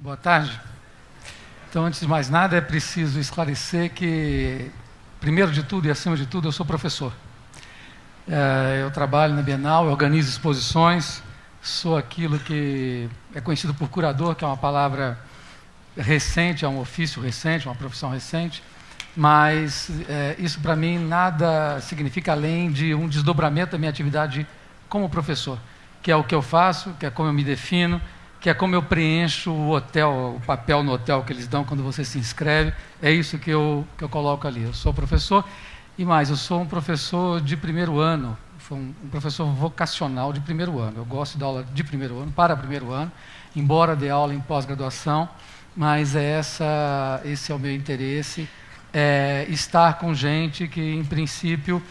Boa tarde. Então, antes de mais nada, é preciso esclarecer que, primeiro de tudo e acima de tudo, eu sou professor. Eu trabalho na Bienal, organizo exposições, sou aquilo que é conhecido por curador, que é uma palavra recente, é um ofício recente, uma profissão recente, mas isso para mim nada significa além de um desdobramento da minha atividade como professor, que é o que eu faço, que é como eu me defino, que é como eu preencho o hotel, o papel no hotel que eles dão quando você se inscreve, é isso que eu coloco ali. Eu sou professor, e mais, eu sou um professor de primeiro ano, um professor vocacional de primeiro ano. Eu gosto de dar aula de primeiro ano, para primeiro ano, embora dê aula em pós-graduação, mas esse é o meu interesse, estar com gente que, em princípio,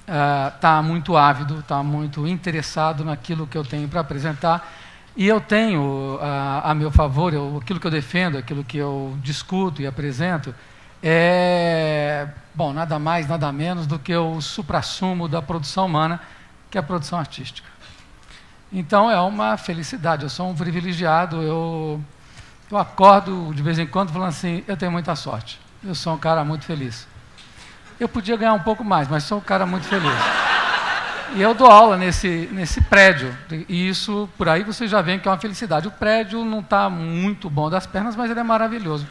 está muito ávido, está muito interessado naquilo que eu tenho para apresentar. E eu tenho a meu favor, aquilo que eu defendo, aquilo que eu discuto e apresento, bom, nada mais, nada menos do que o suprassumo da produção humana, que é a produção artística. Então, é uma felicidade, eu sou um privilegiado, eu acordo de vez em quando falando assim, eu tenho muita sorte, eu sou um cara muito feliz. Eu podia ganhar um pouco mais, mas sou um cara muito feliz. E eu dou aula nesse prédio, e isso, por aí você já vê que é uma felicidade. O prédio não está muito bom das pernas, mas ele é maravilhoso.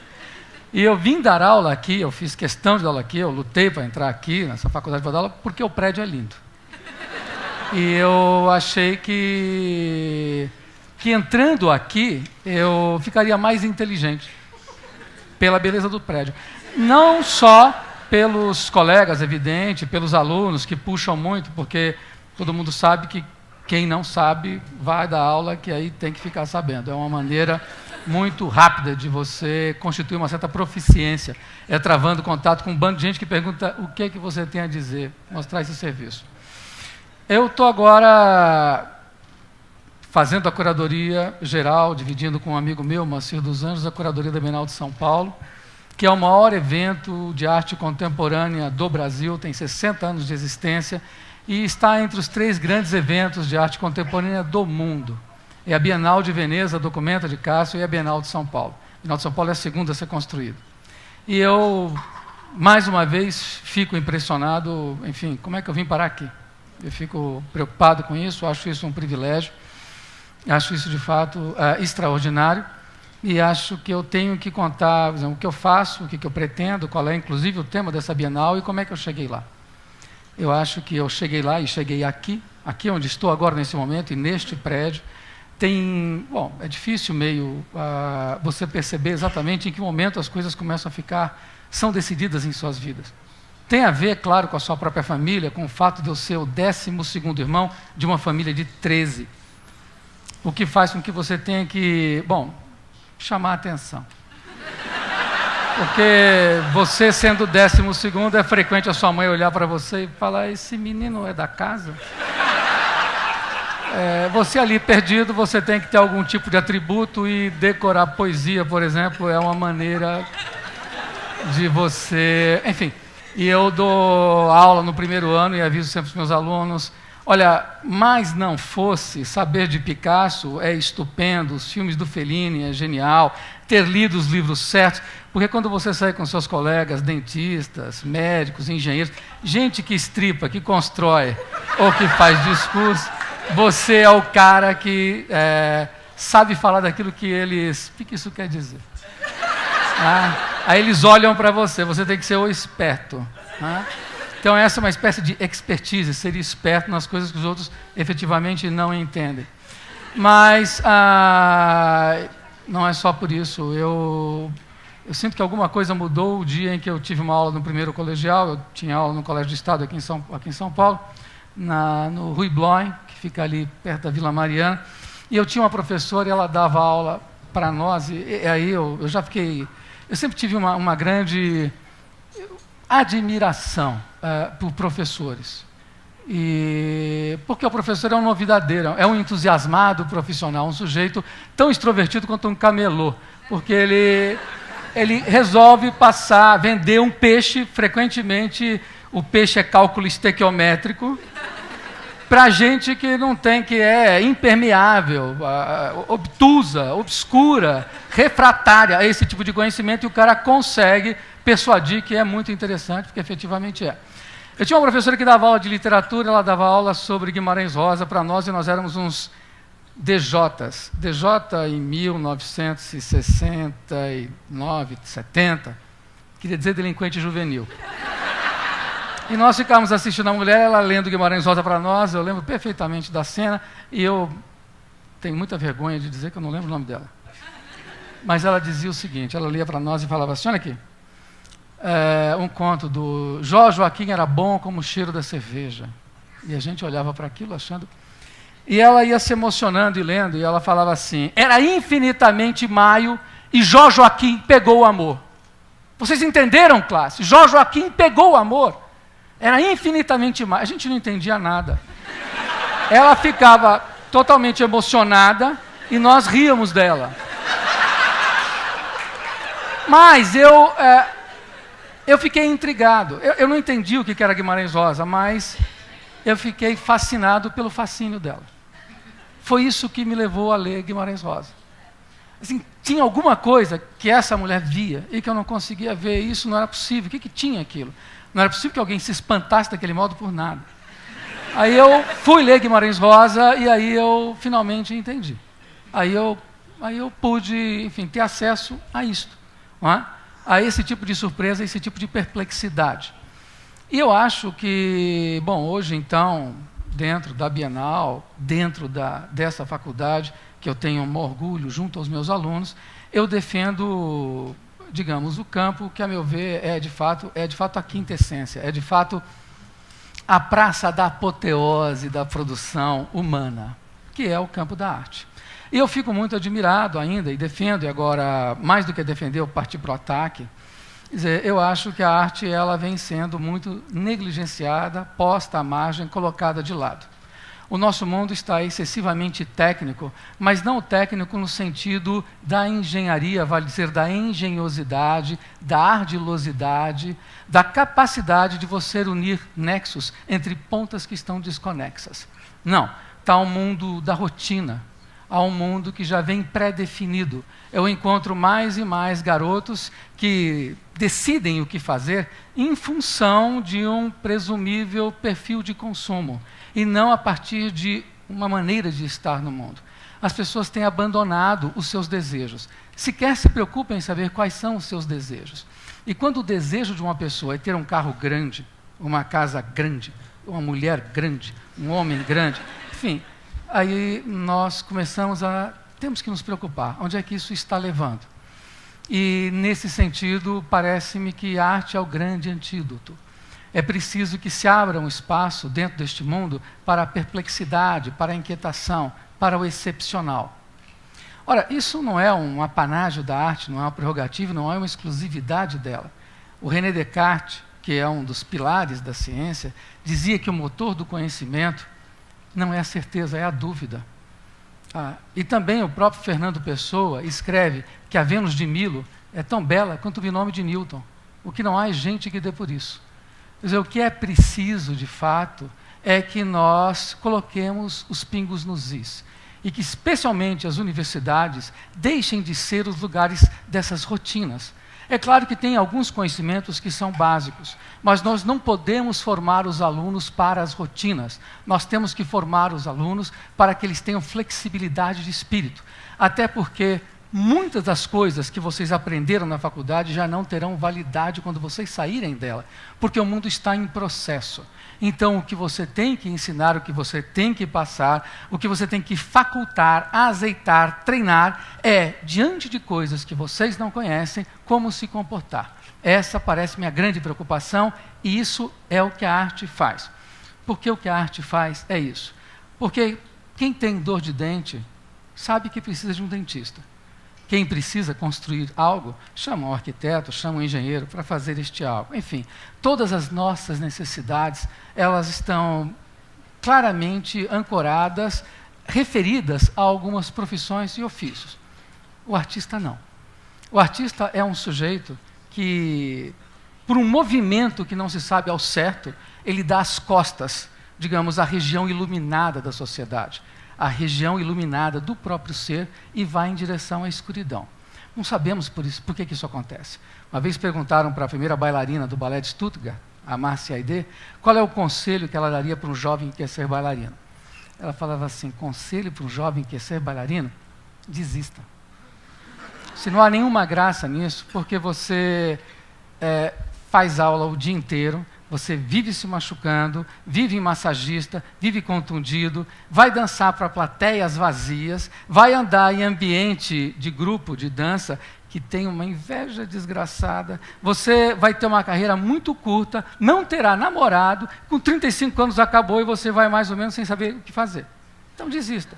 E eu vim dar aula aqui, eu fiz questão de dar aula aqui, eu lutei para entrar aqui, nessa faculdade para dar aula, porque o prédio é lindo. E eu achei que entrando aqui, eu ficaria mais inteligente, pela beleza do prédio. Não só pelos colegas, evidente, pelos alunos que puxam muito, porque todo mundo sabe que quem não sabe vai dar aula, que aí tem que ficar sabendo. É uma maneira muito rápida de você constituir uma certa proficiência, travando contato com um bando de gente que pergunta o que você tem a dizer, mostrar esse serviço. Eu estou agora fazendo a curadoria geral, dividindo com um amigo meu, Moacir dos Anjos, a curadoria da Bienal de São Paulo, que é o maior evento de arte contemporânea do Brasil, tem 60 anos de existência, e está entre os 3 grandes eventos de arte contemporânea do mundo. É a Bienal de Veneza, Documenta de Cássio, e a Bienal de São Paulo. A Bienal de São Paulo é a segunda a ser construída. E eu, mais uma vez, fico impressionado, enfim, como é que eu vim parar aqui? Eu fico preocupado com isso, acho isso um privilégio, acho isso, de fato, extraordinário. E acho que eu tenho que contar, por exemplo, o que eu faço, o que eu pretendo, qual é, inclusive, o tema dessa Bienal e como é que eu cheguei lá. Eu acho que eu cheguei lá e cheguei aqui onde estou agora, nesse momento, e neste prédio. Bom, é difícil meio você perceber exatamente em que momento as coisas começam a são decididas em suas vidas. Tem a ver, claro, com a sua própria família, com o fato de eu ser o 12º irmão de uma família de 13. O que faz com que você tenha que, bom, chamar a atenção. Porque você, sendo o 12º, é frequente a sua mãe olhar para você e falar, esse menino é da casa? Você ali perdido, você tem que ter algum tipo de atributo, e decorar poesia, por exemplo, é uma maneira de você... Enfim, e eu dou aula no primeiro ano e aviso sempre os meus alunos, olha, mas não fosse, saber de Picasso é estupendo, os filmes do Fellini é genial, ter lido os livros certos, porque quando você sai com seus colegas, dentistas, médicos, engenheiros, gente que estripa, que constrói ou que faz discurso, você é o cara que sabe falar daquilo que eles... O que isso quer dizer? Aí eles olham para você tem que ser o esperto. Então, essa é uma espécie de expertise, ser esperto nas coisas que os outros efetivamente não entendem. Mas não é só por isso. Eu sinto que alguma coisa mudou o dia em que eu tive uma aula no primeiro colegial. Eu tinha aula no Colégio de Estado aqui em São Paulo, no Rui Bloin, que fica ali perto da Vila Mariana. E eu tinha uma professora e ela dava aula para nós. E aí eu já fiquei... Eu sempre tive uma grande admiração por professores. Porque o professor é um novidadeiro, é um entusiasmado profissional, um sujeito tão extrovertido quanto um camelô, porque ele resolve vender um peixe, frequentemente o peixe é cálculo estequiométrico, para gente que não tem, que é impermeável, obtusa, obscura, refratária a esse tipo de conhecimento, e o cara consegue persuadir que é muito interessante, porque efetivamente é. Eu tinha uma professora que dava aula de literatura, ela dava aula sobre Guimarães Rosa para nós, e nós éramos uns DJs. DJ em 1969, 70, queria dizer delinquente juvenil. E nós ficávamos assistindo a mulher, ela lendo Guimarães Rosa para nós, eu lembro perfeitamente da cena, e eu tenho muita vergonha de dizer que eu não lembro o nome dela. Mas ela dizia o seguinte, ela lia para nós e falava assim, olha aqui, um conto do Jó Joaquim era bom como o cheiro da cerveja. E a gente olhava para aquilo achando... E ela ia se emocionando e lendo, e ela falava assim, era infinitamente maio e Jó Joaquim pegou o amor. Vocês entenderam, classe? Jó Joaquim pegou o amor. Era infinitamente mais. A gente não entendia nada. Ela ficava totalmente emocionada e nós ríamos dela. Mas eu fiquei intrigado. Eu não entendi o que era Guimarães Rosa, mas eu fiquei fascinado pelo fascínio dela. Foi isso que me levou a ler Guimarães Rosa. Assim, tinha alguma coisa que essa mulher via e que eu não conseguia ver. Isso não era possível. O que tinha aquilo? Não era possível que alguém se espantasse daquele modo por nada. Aí eu fui ler Guimarães Rosa e aí eu finalmente entendi. Aí eu pude, enfim, ter acesso a isto, não é? A esse tipo de surpresa, esse tipo de perplexidade. E eu acho que, bom, hoje então, dentro da Bienal, dentro dessa faculdade, que eu tenho um orgulho junto aos meus alunos, eu defendo, digamos, o campo que, a meu ver, é de fato a quinta essência, é de fato a praça da apoteose da produção humana, que é o campo da arte. E eu fico muito admirado ainda, e defendo, e agora, mais do que defender, eu parti para o ataque. Quer dizer, eu acho que a arte ela vem sendo muito negligenciada, posta à margem, colocada de lado. O nosso mundo está excessivamente técnico, mas não técnico no sentido da engenharia, vale dizer, da engenhosidade, da ardilosidade, da capacidade de você unir nexos entre pontas que estão desconexas. Não, está um mundo da rotina, há um mundo que já vem pré-definido. Eu encontro mais e mais garotos que decidem o que fazer em função de um presumível perfil de consumo, e não a partir de uma maneira de estar no mundo. As pessoas têm abandonado os seus desejos. Sequer se preocupam em saber quais são os seus desejos. E quando o desejo de uma pessoa é ter um carro grande, uma casa grande, uma mulher grande, um homem grande, enfim, aí nós temos que nos preocupar. Onde é que isso está levando? E, nesse sentido, parece-me que a arte é o grande antídoto. É preciso que se abra um espaço dentro deste mundo para a perplexidade, para a inquietação, para o excepcional. Ora, isso não é um apanágio da arte, não é uma prerrogativa, não é uma exclusividade dela. O René Descartes, que é um dos pilares da ciência, dizia que o motor do conhecimento não é a certeza, é a dúvida. E também o próprio Fernando Pessoa escreve que a Vênus de Milo é tão bela quanto o binômio de Newton. O que não há é gente que dê por isso. Quer dizer, o que é preciso, de fato, é que nós coloquemos os pingos nos is. E que, especialmente, as universidades deixem de ser os lugares dessas rotinas. É claro que tem alguns conhecimentos que são básicos, mas nós não podemos formar os alunos para as rotinas. Nós temos que formar os alunos para que eles tenham flexibilidade de espírito. Até porque muitas das coisas que vocês aprenderam na faculdade já não terão validade quando vocês saírem dela, porque o mundo está em processo. Então, o que você tem que ensinar, o que você tem que passar, o que você tem que facultar, azeitar, treinar, é, diante de coisas que vocês não conhecem, como se comportar. Essa parece-me a grande preocupação, e isso é o que a arte faz. Porque o que a arte faz é isso. Porque quem tem dor de dente sabe que precisa de um dentista. Quem precisa construir algo, chama um arquiteto, chama um engenheiro para fazer este algo. Enfim, todas as nossas necessidades, elas estão claramente ancoradas, referidas a algumas profissões e ofícios. O artista não. O artista é um sujeito que, por um movimento que não se sabe ao certo, ele dá as costas digamos, a região iluminada da sociedade, a região iluminada do próprio ser, e vai em direção à escuridão. Não sabemos por que isso acontece. Uma vez perguntaram para a primeira bailarina do balé de Stuttgart, a Marcia Aidé, qual é o conselho que ela daria para um jovem que quer ser bailarino. Ela falava assim: conselho para um jovem que quer ser bailarino? Desista. Se não há nenhuma graça nisso, porque você faz aula o dia inteiro, você vive se machucando, vive em massagista, vive contundido, vai dançar para plateias vazias, vai andar em ambiente de grupo de dança que tem uma inveja desgraçada, você vai ter uma carreira muito curta, não terá namorado, com 35 anos acabou e você vai mais ou menos sem saber o que fazer. Então desista.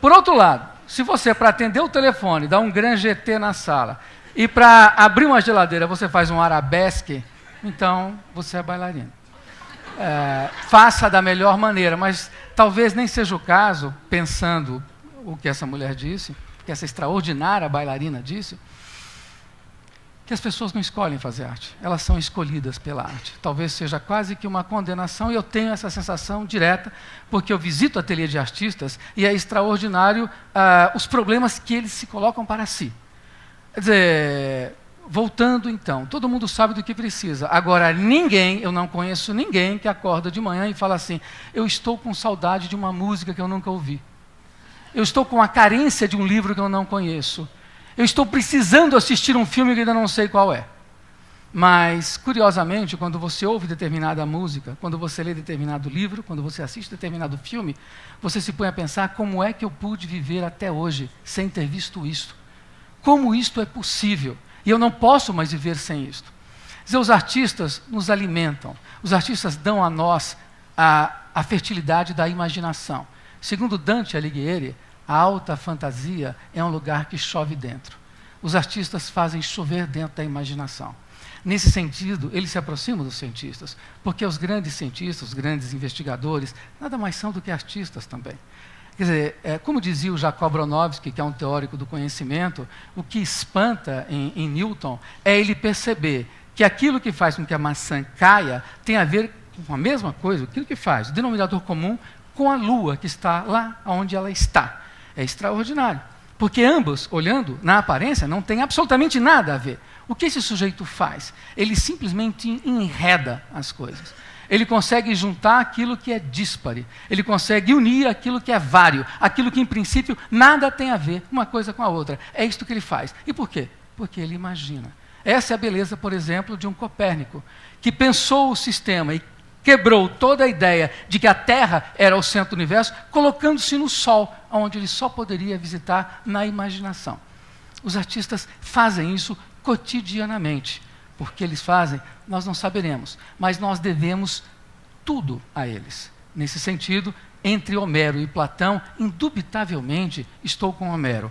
Por outro lado, se você, para atender o telefone, dá um Grand GT na sala, e para abrir uma geladeira você faz um arabesque, então você é bailarino. Faça da melhor maneira, mas talvez nem seja o caso, pensando o que essa mulher disse, que essa extraordinária bailarina disse, que as pessoas não escolhem fazer arte, elas são escolhidas pela arte. Talvez seja quase que uma condenação, e eu tenho essa sensação direta, porque eu visito ateliê de artistas, e é extraordinário os problemas que eles se colocam para si. Quer dizer, voltando então, todo mundo sabe do que precisa. Agora, eu não conheço ninguém que acorda de manhã e fala assim: eu estou com saudade de uma música que eu nunca ouvi. Eu estou com a carência de um livro que eu não conheço. Eu estou precisando assistir um filme que ainda não sei qual é. Mas, curiosamente, quando você ouve determinada música, quando você lê determinado livro, quando você assiste determinado filme, você se põe a pensar: como é que eu pude viver até hoje sem ter visto isto? Como isto é possível? E eu não posso mais viver sem isto. Quer dizer, os artistas nos alimentam, os artistas dão a nós a fertilidade da imaginação. Segundo Dante Alighieri, a alta fantasia é um lugar que chove dentro. Os artistas fazem chover dentro da imaginação. Nesse sentido, eles se aproximam dos cientistas, porque os grandes cientistas, os grandes investigadores, nada mais são do que artistas também. Quer dizer, como dizia o Jacob Bronowski, que é um teórico do conhecimento, o que espanta em Newton é ele perceber que aquilo que faz com que a maçã caia tem a ver com a mesma coisa, aquilo que faz, o denominador comum, com a lua que está lá onde ela está. É extraordinário, porque ambos, olhando na aparência, não tem absolutamente nada a ver. O que esse sujeito faz? Ele simplesmente enreda as coisas. Ele consegue juntar aquilo que é díspare, ele consegue unir aquilo que é vário, aquilo que, em princípio, nada tem a ver uma coisa com a outra. É isto que ele faz. E por quê? Porque ele imagina. Essa é a beleza, por exemplo, de um Copérnico, que pensou o sistema e quebrou toda a ideia de que a Terra era o centro do universo, colocando-se no Sol, onde ele só poderia visitar na imaginação. Os artistas fazem isso cotidianamente. Porque eles fazem, nós não saberemos, mas nós devemos tudo a eles. Nesse sentido, entre Homero e Platão, indubitavelmente estou com Homero.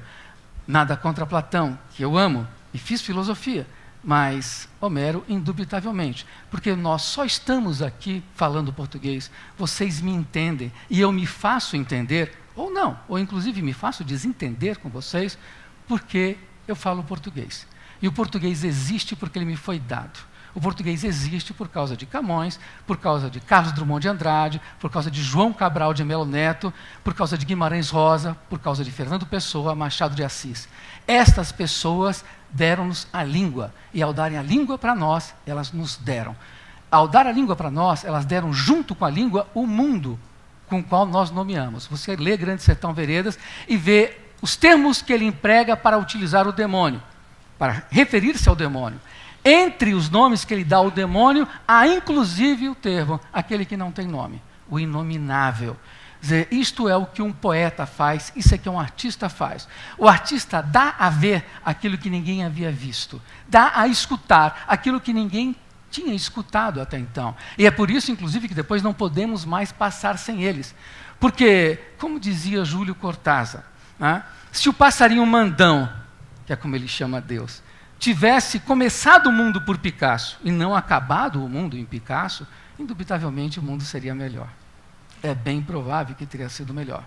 Nada contra Platão, que eu amo e fiz filosofia, mas Homero, indubitavelmente, porque nós só estamos aqui falando português, vocês me entendem, e eu me faço entender, ou não, ou inclusive me faço desentender com vocês, porque eu falo português. E o português existe porque ele me foi dado. O português existe por causa de Camões, por causa de Carlos Drummond de Andrade, por causa de João Cabral de Melo Neto, por causa de Guimarães Rosa, por causa de Fernando Pessoa, Machado de Assis. Estas pessoas deram-nos a língua, e ao darem a língua para nós, elas nos deram. Ao dar a língua para nós, elas deram junto com a língua o mundo com o qual nós nomeamos. Você lê Grande Sertão Veredas e vê os termos que ele emprega para utilizar o demônio, para referir-se ao demônio. Entre os nomes que ele dá ao demônio, há inclusive o termo, aquele que não tem nome, o inominável. Quer dizer, isto é o que um poeta faz, isso é que um artista faz. O artista dá a ver aquilo que ninguém havia visto, dá a escutar aquilo que ninguém tinha escutado até então. E é por isso, inclusive, que depois não podemos mais passar sem eles. Porque, como dizia Júlio Cortázar, né, se o passarinho mandão, que é como ele chama Deus, tivesse começado o mundo por Picasso e não acabado o mundo em Picasso, indubitavelmente o mundo seria melhor. É bem provável que teria sido melhor.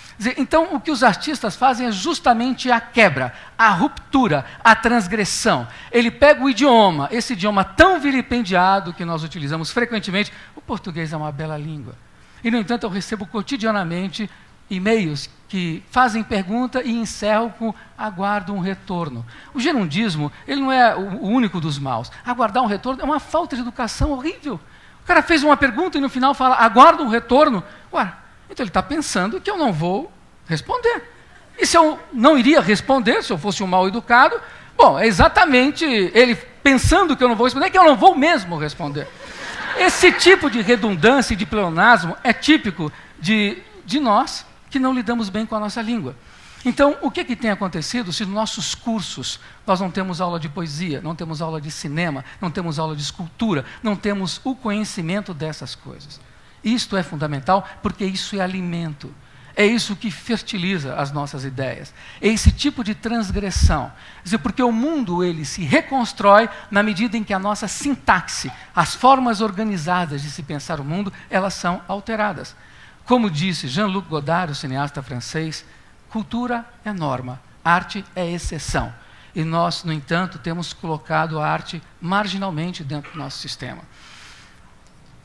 Quer dizer, então, o que os artistas fazem é justamente a quebra, a ruptura, a transgressão. Ele pega o idioma, esse idioma tão vilipendiado que nós utilizamos frequentemente. O português é uma bela língua. E, no entanto, eu recebo cotidianamente e-mails que fazem pergunta e encerram com aguardo um retorno. O gerundismo, ele não é o único dos maus. Aguardar um retorno é uma falta de educação horrível. O cara fez uma pergunta e no final fala, aguarda um retorno. Ué, então ele está pensando que eu não vou responder. E se eu não iria responder, se eu fosse um mal educado, bom, é exatamente ele pensando que eu não vou responder, que eu não vou mesmo responder. Esse tipo de redundância e de pleonasmo é típico de nós que não lidamos bem com a nossa língua. Então, o que tem acontecido se nos nossos cursos nós não temos aula de poesia, não temos aula de cinema, não temos aula de escultura, não temos o conhecimento dessas coisas? Isto é fundamental porque isso é alimento. É isso que fertiliza as nossas ideias. É esse tipo de transgressão. Quer dizer, porque o mundo ele se reconstrói na medida em que a nossa sintaxe, as formas organizadas de se pensar o mundo, elas são alteradas. Como disse Jean-Luc Godard, o cineasta francês, cultura é norma, arte é exceção. E nós, no entanto, temos colocado a arte marginalmente dentro do nosso sistema.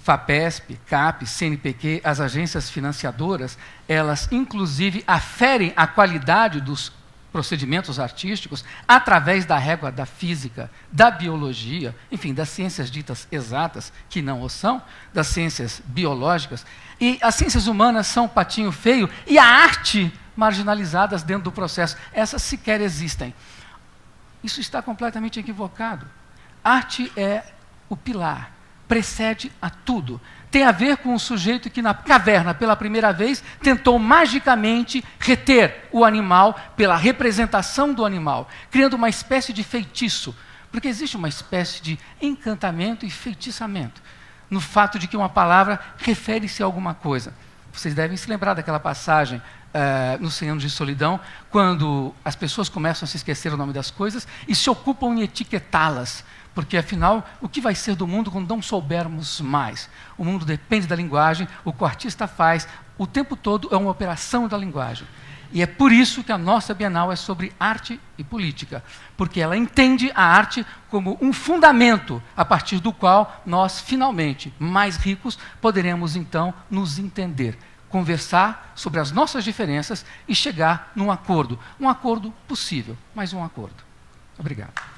FAPESP, CAP, CNPq, as agências financiadoras, elas inclusive aferem a qualidade dos procedimentos artísticos através da régua da física, da biologia, enfim, das ciências ditas exatas, que não o são, das ciências biológicas, e as ciências humanas são patinho feio, e a arte marginalizadas dentro do processo. Essas sequer existem. Isso está completamente equivocado. Arte é o pilar, precede a tudo. Tem a ver com um sujeito que na caverna, pela primeira vez, tentou magicamente reter o animal pela representação do animal, criando uma espécie de feitiço, porque existe uma espécie de encantamento e feitiçamento no fato de que uma palavra refere-se a alguma coisa. Vocês devem se lembrar daquela passagem nos 100 anos de solidão, quando as pessoas começam a se esquecer o nome das coisas e se ocupam em etiquetá-las. Porque, afinal, o que vai ser do mundo quando não soubermos mais? O mundo depende da linguagem, o que o artista faz o tempo todo é uma operação da linguagem. E é por isso que a nossa Bienal é sobre arte e política, porque ela entende a arte como um fundamento a partir do qual nós, finalmente, mais ricos, poderemos, então, nos entender, conversar sobre as nossas diferenças e chegar num acordo. Um acordo possível, mas um acordo. Obrigado.